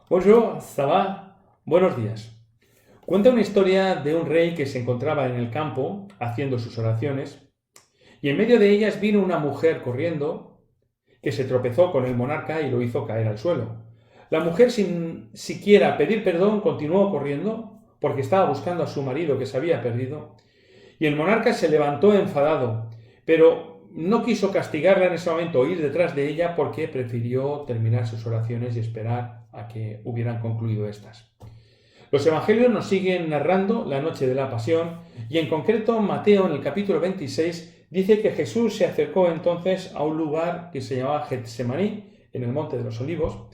Bonjour, ça va? Buenos días. Cuenta una historia de un rey que se encontraba en el campo haciendo sus oraciones y en medio de ellas vino una mujer corriendo que se tropezó con el monarca y lo hizo caer al suelo. La mujer, sin siquiera pedir perdón, continuó corriendo porque estaba buscando a su marido que se había perdido y el monarca se levantó enfadado, pero no quiso castigarla en ese momento o ir detrás de ella porque prefirió terminar sus oraciones y esperar a que hubieran concluido estas. Los evangelios nos siguen narrando la noche de la pasión y en concreto Mateo en el capítulo 26 dice que Jesús se acercó entonces a un lugar que se llamaba Getsemaní, en el monte de los olivos,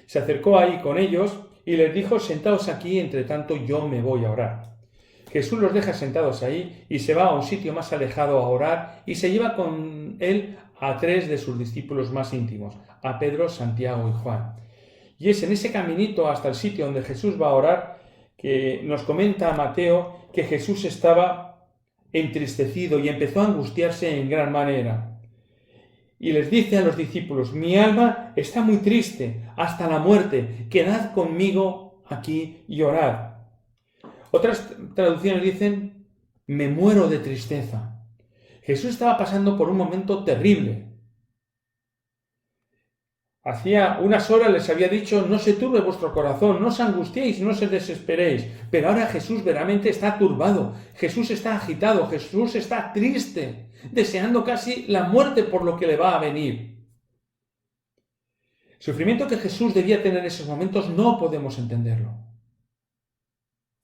se acercó ahí con ellos y les dijo: sentaos aquí, entre tanto yo me voy a orar. Jesús los deja sentados ahí y se va a un sitio más alejado a orar y se lleva con él a tres de sus discípulos más íntimos, a Pedro, Santiago y Juan. Y es en ese caminito hasta el sitio donde Jesús va a orar que nos comenta Mateo que Jesús estaba entristecido y empezó a angustiarse en gran manera. Y les dice a los discípulos: mi alma está muy triste hasta la muerte, quedad conmigo aquí y orad. Otras traducciones dicen: me muero de tristeza. Jesús estaba pasando por un momento terrible. Hacía unas horas les había dicho: no se turbe vuestro corazón, no os angustiéis, no os desesperéis. Pero ahora Jesús verdaderamente está turbado, Jesús está agitado, Jesús está triste, deseando casi la muerte por lo que le va a venir. El sufrimiento que Jesús debía tener en esos momentos no podemos entenderlo.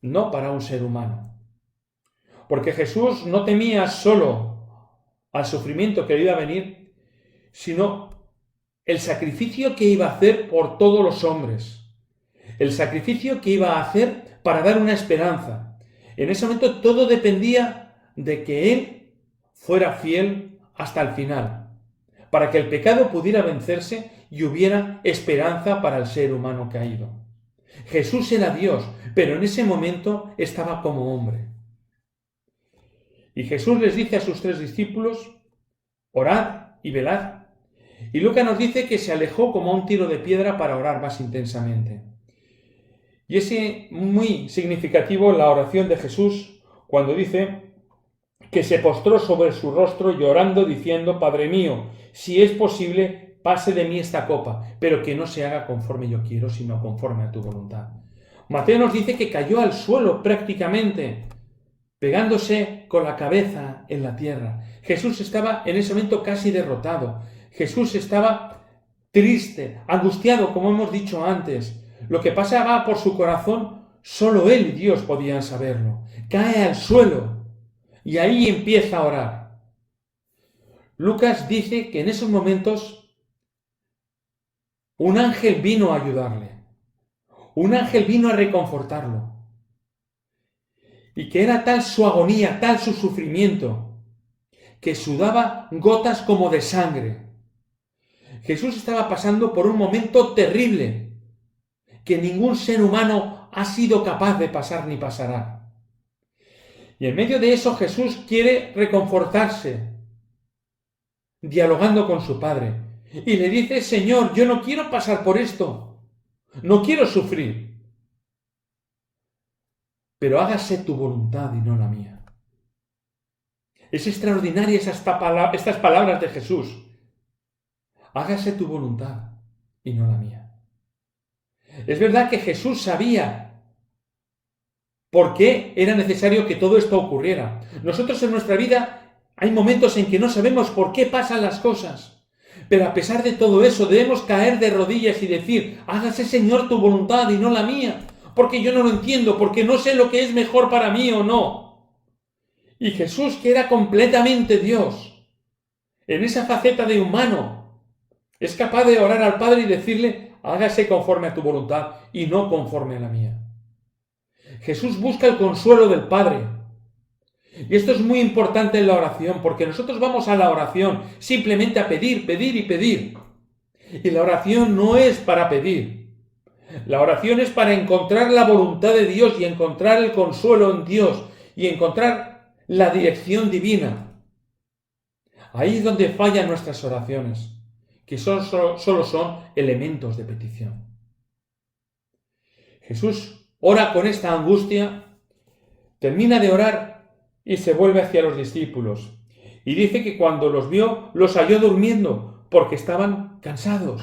No para un ser humano. Porque Jesús no temía solo al sufrimiento que le iba a venir, sino el sacrificio que iba a hacer por todos los hombres, el sacrificio que iba a hacer para dar una esperanza. En ese momento todo dependía de que Él fuera fiel hasta el final, para que el pecado pudiera vencerse y hubiera esperanza para el ser humano caído. Jesús era Dios, pero en ese momento estaba como hombre. Y Jesús les dice a sus tres discípulos: orad y velad. Y Lucas nos dice que se alejó como a un tiro de piedra para orar más intensamente. Y es muy significativo la oración de Jesús cuando dice que se postró sobre su rostro llorando, diciendo: Padre mío, si es posible, pase de mí esta copa, pero que no se haga conforme yo quiero, sino conforme a tu voluntad. Mateo nos dice que cayó al suelo prácticamente, pegándose con la cabeza en la tierra. Jesús estaba en ese momento casi derrotado. Jesús estaba triste, angustiado, como hemos dicho antes. Lo que pasaba por su corazón, solo Él y Dios podían saberlo. Cae al suelo y ahí empieza a orar. Lucas dice que en esos momentos un ángel vino a ayudarle. Un ángel vino a reconfortarlo. Y que era tal su agonía, tal su sufrimiento, que sudaba gotas como de sangre. Jesús estaba pasando por un momento terrible, que ningún ser humano ha sido capaz de pasar ni pasará. Y en medio de eso Jesús quiere reconfortarse, dialogando con su Padre. Y le dice: Señor, yo no quiero pasar por esto, no quiero sufrir, pero hágase tu voluntad y no la mía. Es extraordinaria estas palabras de Jesús. Hágase tu voluntad y no la mía. Es verdad que Jesús sabía por qué era necesario que todo esto ocurriera. Nosotros en nuestra vida hay momentos en que no sabemos por qué pasan las cosas. Pero a pesar de todo eso debemos caer de rodillas y decir: hágase, Señor, tu voluntad y no la mía. Porque yo no lo entiendo, porque no sé lo que es mejor para mí o no. Y Jesús, que era completamente Dios, en esa faceta de humano, es capaz de orar al Padre y decirle: hágase conforme a tu voluntad y no conforme a la mía. Jesús busca el consuelo del Padre. Y esto es muy importante en la oración, porque nosotros vamos a la oración simplemente a pedir, pedir y pedir. Y la oración no es para pedir. La oración es para encontrar la voluntad de Dios y encontrar el consuelo en Dios y encontrar la dirección divina. Ahí es donde fallan nuestras oraciones, que solo son elementos de petición. Jesús ora con esta angustia, termina de orar y se vuelve hacia los discípulos. Y dice que cuando los vio, los halló durmiendo porque estaban cansados.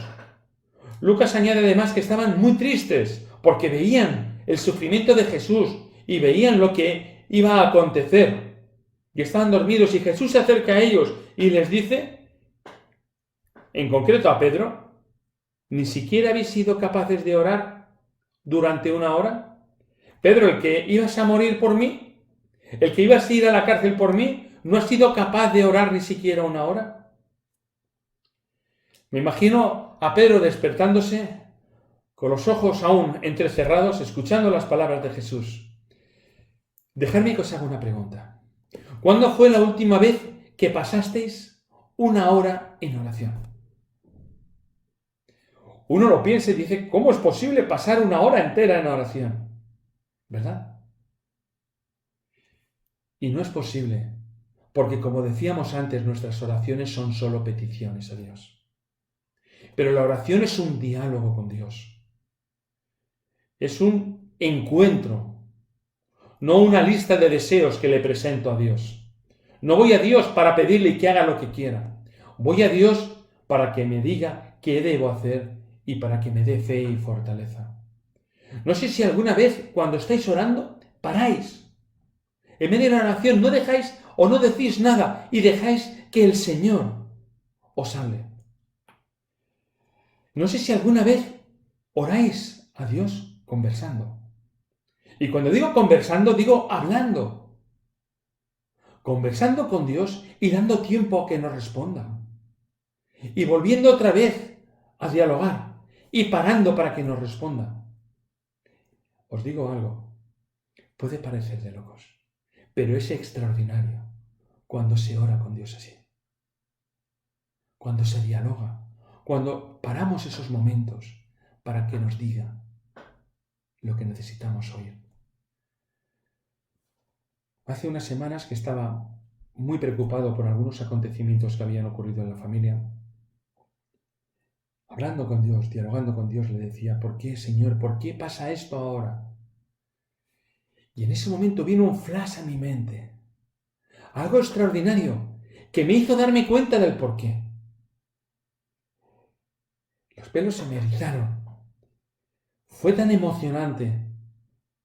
Lucas añade además que estaban muy tristes porque veían el sufrimiento de Jesús y veían lo que iba a acontecer. Y estaban dormidos y Jesús se acerca a ellos y les dice, en concreto a Pedro, ¿ni siquiera habéis sido capaces de orar durante una hora? Pedro, el que ibas a morir por mí, el que ibas a ir a la cárcel por mí, ¿no has sido capaz de orar ni siquiera una hora? Me imagino a Pedro despertándose, con los ojos aún entrecerrados, escuchando las palabras de Jesús. Dejadme que os haga una pregunta. ¿Cuándo fue la última vez que pasasteis una hora en oración? Uno lo piensa y dice, ¿cómo es posible pasar una hora entera en oración? ¿Verdad? Y no es posible, porque como decíamos antes, nuestras oraciones son solo peticiones a Dios. Pero la oración es un diálogo con Dios. Es un encuentro, no una lista de deseos que le presento a Dios. No voy a Dios para pedirle que haga lo que quiera. Voy a Dios para que me diga qué debo hacer y para que me dé fe y fortaleza. No sé si alguna vez cuando estáis orando paráis. En medio de la oración no dejáis o no decís nada y dejáis que el Señor os hable. No sé si alguna vez oráis a Dios conversando. Y cuando digo conversando, digo hablando. Conversando con Dios y dando tiempo a que nos responda. Y volviendo otra vez a dialogar y parando para que nos responda. Os digo algo, puede parecer de locos, pero es extraordinario cuando se ora con Dios así. Cuando se dialoga, cuando paramos esos momentos para que nos diga lo que necesitamos oír. Hace unas semanas que estaba muy preocupado por algunos acontecimientos que habían ocurrido en la familia. Hablando con Dios, dialogando con Dios, le decía, ¿por qué, Señor? ¿Por qué pasa esto ahora? Y en ese momento vino un flash a mi mente. Algo extraordinario que me hizo darme cuenta del por qué. Los pelos se me erizaron. Fue tan emocionante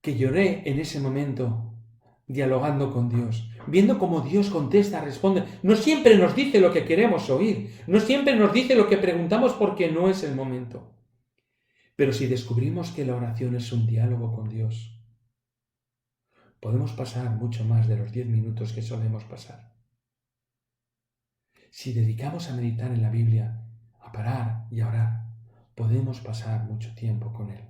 que lloré en ese momento dialogando con Dios, viendo cómo Dios contesta, responde. No siempre nos dice lo que queremos oír, no siempre nos dice lo que preguntamos porque no es el momento. Pero si descubrimos que la oración es un diálogo con Dios, podemos pasar mucho más de los 10 minutos que solemos pasar. Si dedicamos a meditar en la Biblia, a parar y a orar, podemos pasar mucho tiempo con Él.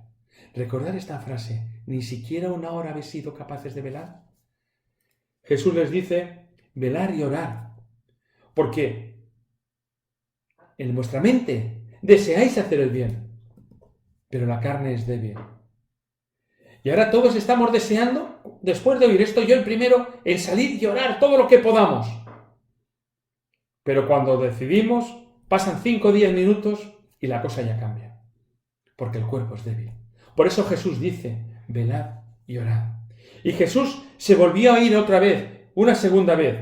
Recordar esta frase, ¿ni siquiera una hora habéis sido capaces de velar? Jesús les dice, velar y orar, porque en vuestra mente deseáis hacer el bien, pero la carne es débil. Y ahora todos estamos deseando, después de oír esto, yo el primero, en salir y orar todo lo que podamos. Pero cuando decidimos, pasan 5 o 10 minutos y la cosa ya cambia, porque el cuerpo es débil. Por eso Jesús dice, velad y orad. Y Jesús se volvió a ir otra vez, una segunda vez,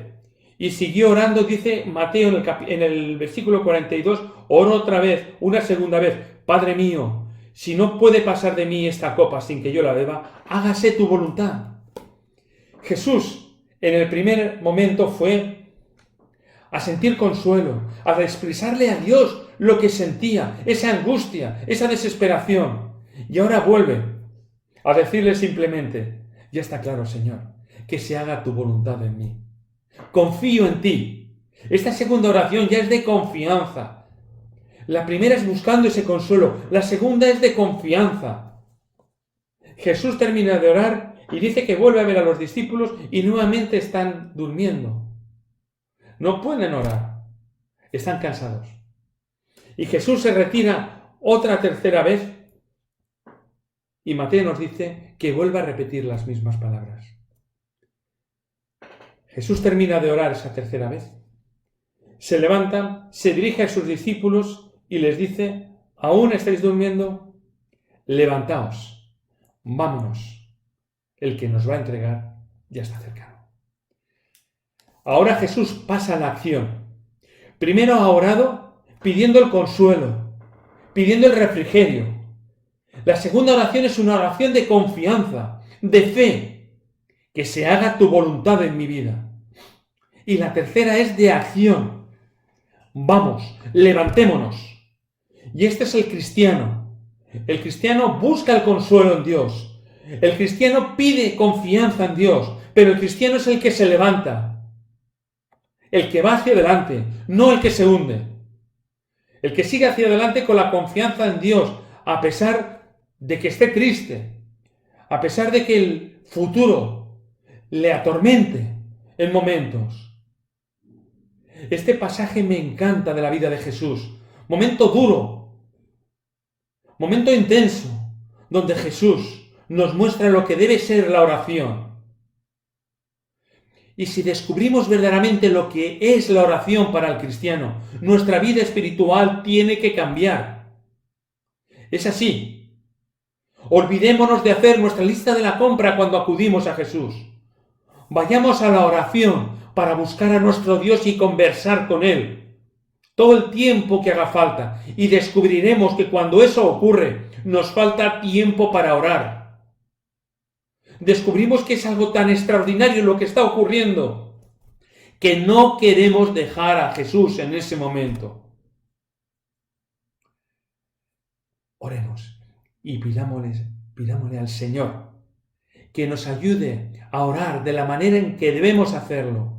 y siguió orando, dice Mateo en el versículo 42, oró otra vez, una segunda vez, Padre mío, si no puede pasar de mí esta copa sin que yo la beba, hágase tu voluntad. Jesús, en el primer momento fue a sentir consuelo, a expresarle a Dios lo que sentía, esa angustia, esa desesperación. Y ahora vuelve a decirle simplemente, ya está claro, Señor, que se haga tu voluntad en mí. Confío en ti. Esta segunda oración ya es de confianza. La primera es buscando ese consuelo, la segunda es de confianza. Jesús termina de orar y dice que vuelve a ver a los discípulos y nuevamente están durmiendo. No pueden orar, están cansados. Y Jesús se retira otra tercera vez y Mateo nos dice que vuelve a repetir las mismas palabras. Jesús termina de orar esa tercera vez, se levanta, se dirige a sus discípulos y les dice, ¿aún estáis durmiendo? Levantaos, vámonos. El que nos va a entregar ya está cercano. Ahora Jesús pasa a la acción. Primero ha orado pidiendo el consuelo, pidiendo el refrigerio. La segunda oración es una oración de confianza, de fe, que se haga tu voluntad en mi vida. Y la tercera es de acción. Vamos, levantémonos. Y este es el cristiano. El cristiano busca el consuelo en Dios. El cristiano pide confianza en Dios, pero el cristiano es el que se levanta, el que va hacia adelante, no el que se hunde. El que sigue hacia adelante con la confianza en Dios, a pesar de que esté triste, a pesar de que el futuro le atormente en momentos. Este pasaje me encanta de la vida de Jesús. Momento duro, momento intenso, donde Jesús nos muestra lo que debe ser la oración. Y si descubrimos verdaderamente lo que es la oración para el cristiano, nuestra vida espiritual tiene que cambiar. Es así. Olvidémonos de hacer nuestra lista de la compra cuando acudimos a Jesús. Vayamos a la oración para buscar a nuestro Dios y conversar con Él todo el tiempo que haga falta, y descubriremos que cuando eso ocurre, nos falta tiempo para orar. Descubrimos que es algo tan extraordinario lo que está ocurriendo, que no queremos dejar a Jesús en ese momento. Oremos y pidámosle al Señor que nos ayude a orar de la manera en que debemos hacerlo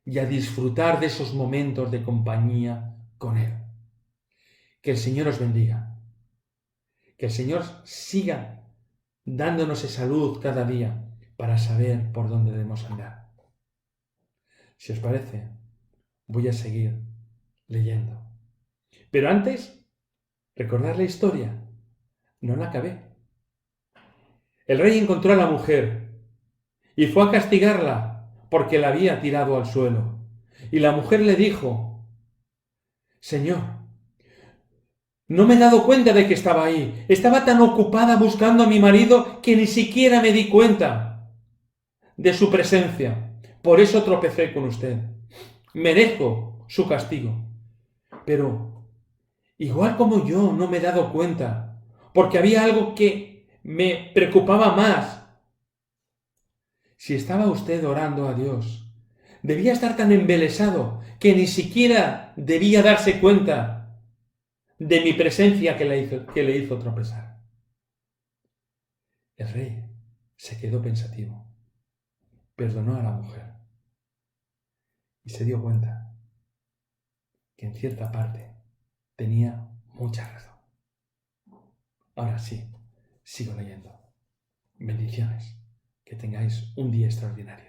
y a disfrutar de esos momentos de compañía con Él. Que el Señor os bendiga. Que el Señor siga dándonos esa luz cada día para saber por dónde debemos andar. Si os parece, voy a seguir leyendo. Pero antes, recordad la historia. No la acabé. El rey encontró a la mujer y fue a castigarla porque la había tirado al suelo. Y la mujer le dijo: Señor, no me he dado cuenta de que estaba ahí. Estaba tan ocupada buscando a mi marido que ni siquiera me di cuenta de su presencia. Por eso tropecé con usted. Merezco su castigo. Pero, igual como yo no me he dado cuenta, porque había algo que me preocupaba más. Si estaba usted orando a Dios, debía estar tan embelesado que ni siquiera debía darse cuenta de mi presencia que le hizo tropezar. El rey se quedó pensativo, perdonó a la mujer y se dio cuenta que en cierta parte tenía mucha razón. Ahora sí, sigo leyendo. Bendiciones. Que tengáis un día extraordinario.